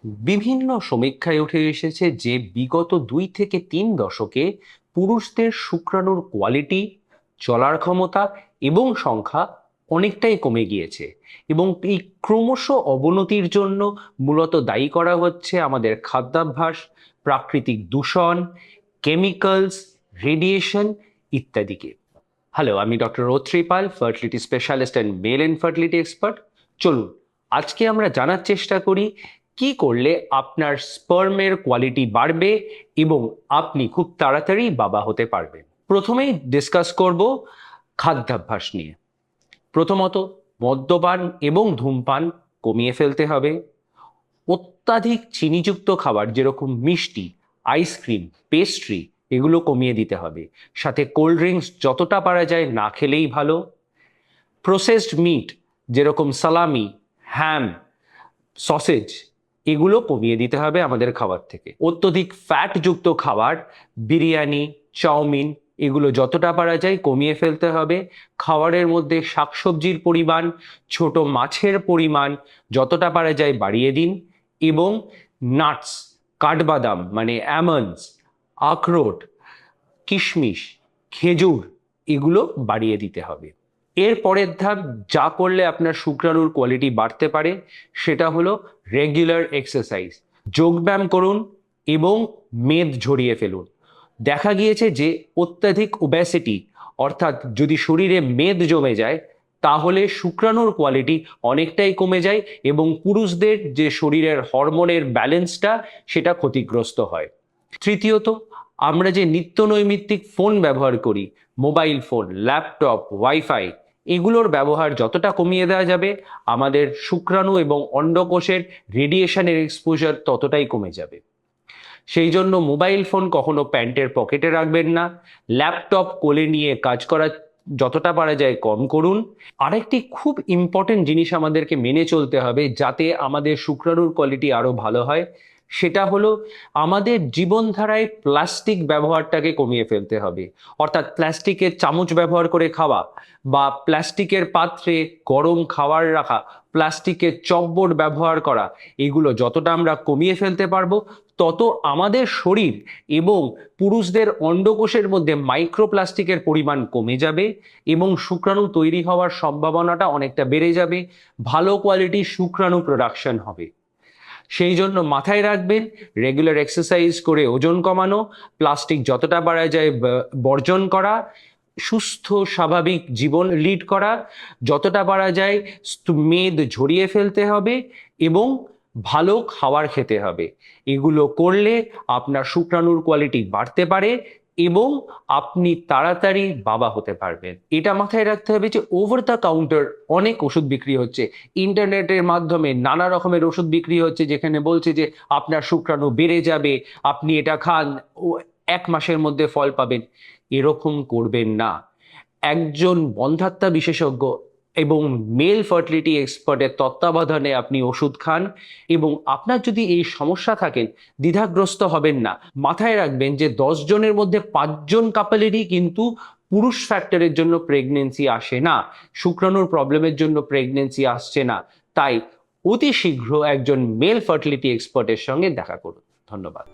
বিভিন্ন সমীক্ষায় উঠে এসেছে যে বিগত 2 থেকে 3 দশকে পুরুষদের শুক্রাণুর কোয়ালিটি, চলার ক্ষমতা এবং সংখ্যা অনেকটাই কমে গিয়েছে। এবং এই ক্রমশ অবনতির জন্য মূলত দায়ী করা হচ্ছে আমাদের খাদ্যাভ্যাস, প্রাকৃতিক দূষণ, কেমিক্যালস, রেডিয়েশন ইত্যাদিকে। হ্যালো, আমি doctor Atri Pal, fertility specialist and male infertility expert. চলুন আজকে আমরা জানার চেষ্টা করি কি করলে আপনার স্পার্মের কোয়ালিটি বাড়বে এবং আপনি খুব তাড়াতাড়ি বাবা হতে পারবেন। প্রথমেই ডিসকাস করব খাদ্যাভ্যাস নিয়ে। প্রথমত, মদ্যপান এবং ধূমপান কমিয়ে ফেলতে হবে। অত্যাধিক চিনিযুক্ত খাবার যেরকম মিষ্টি, আইসক্রিম, পেস্ট্রি এগুলো কমিয়ে দিতে হবে। সাথে কোল্ড ড্রিঙ্কস যতটা পারা যায় না খেলেই ভালো। প্রসেসড মিট যেরকম সালামি, হ্যাম, সসেজ এগুলো কমিয়ে দিতে হবে আমাদের খাবার থেকে। অত্যধিক ফ্যাটযুক্ত খাবার, বিরিয়ানি, চাউমিন এগুলো যতটা পারা যায় কমিয়ে ফেলতে হবে। খাবারের মধ্যে শাকসবজির পরিমাণ, ছোট মাছের পরিমাণ যতটা পারা যায় বাড়িয়ে দিন। এবং নাটস, কাঠবাদাম মানে অ্যামন্ডস, আখরোট, কিশমিশ, খেজুর এগুলো বাড়িয়ে দিতে হবে। এর পরের ধাপ যা করলে আপনার শুক্রাণুর কোয়ালিটি বাড়তে পারে সেটা হলো রেগুলার এক্সারসাইজ। যোগব্যায়াম করুন এবং মেদ ঝরিয়ে ফেলুন। দেখা গিয়েছে যে অত্যাধিক ওবেসিটি অর্থাৎ যদি শরীরে মেদ জমে যায় তাহলে শুক্রাণুর কোয়ালিটি অনেকটাই কমে যায় এবং পুরুষদের যে শরীরের হরমোনের ব্যালেন্সটা সেটা ক্ষতিগ্রস্ত হয়। তৃতীয়ত, আমরা যে নিত্য নৈমিত্তিক ফোন ব্যবহার করি, মোবাইল ফোন, ল্যাপটপ, ওয়াইফাই এগুলোর ব্যবহার যতটা কমিয়ে দেওয়া যাবে আমাদের শুক্রাণু এবং অন্ডকোষের রেডিয়েশনের এক্সপোজার ততটাই কমে যাবে। সেই জন্য মোবাইল ফোন কখনো প্যান্টের পকেটে রাখবেন না। ল্যাপটপ কোলে নিয়ে কাজ করা যতটা পারা যায় কম করুন। আরেকটি খুব ইম্পর্টেন্ট জিনিস আমাদেরকে মেনে চলতে হবে যাতে আমাদের শুক্রাণুর কোয়ালিটি আরো ভালো হয়, সেটা হলো আমাদের জীবনধারায় প্লাস্টিক ব্যবহারটাকে কমিয়ে ফেলতে হবে। অর্থাৎ প্লাস্টিকের চামচ ব্যবহার করে খাওয়া বা প্লাস্টিকের পাত্রে গরম খাবার রাখা, প্লাস্টিকের চপবোর্ড ব্যবহার করা এগুলো যতটা আমরা কমিয়ে ফেলতে পারবো তত আমাদের শরীর এবং পুরুষদের অন্ডকোষের মধ্যে মাইক্রোপ্লাস্টিকের পরিমাণ কমে যাবে এবং শুক্রাণু তৈরি হওয়ার সম্ভাবনাটা অনেকটা বেড়ে যাবে। ভালো কোয়ালিটির শুক্রাণু প্রোডাকশন হবে। সেই জন্য মাথায় রাখবেন, রেগুলার এক্সারসাইজ করে ওজন কমানো, প্লাস্টিক যতটা পারা যায় বর্জন করা, সুস্থ স্বাভাবিক জীবন লিড করা, যতটা পারা যায় মেদ ঝরিয়ে ফেলতে হবে এবং ভালো খাবার খেতে হবে। এগুলো করলে আপনার শুক্রাণুর কোয়ালিটি বাড়তে পারে এবং আপনি তাড়াতাড়ি বাবা হতে পারবেন। এটা মাথায় রাখতে হবে যে ওভার দ্য কাউন্টার অনেক ওষুধ বিক্রি হচ্ছে, ইন্টারনেটের মাধ্যমে নানা রকমের ওষুধ বিক্রি হচ্ছে যেখানে বলছে যে আপনার শুক্রাণু বেড়ে যাবে, আপনি এটা খান, ও 1 মাসের মধ্যে ফল পাবেন। এরকম করবেন না। একজন বন্ধ্যাত্বা বিশেষজ্ঞ এবং মেল ফার্টিলিটি এক্সপার্টের তত্ত্বাবধানে আপনি ওষুধ খান এবং আপনার যদি এই সমস্যা থাকেন দ্বিধাগ্রস্ত হবেন না। মাথায় রাখবেন যে 10 জনের মধ্যে 5 জন কাপলেরই কিন্তু পুরুষ ফ্যাক্টরের জন্য প্রেগনেন্সি আসে না, শুক্রাণুর প্রবলেমের জন্য প্রেগনেন্সি আসছে না। তাই অতি শীঘ্র একজন মেল ফার্টিলিটি এক্সপার্টের সঙ্গে দেখা করুন। ধন্যবাদ।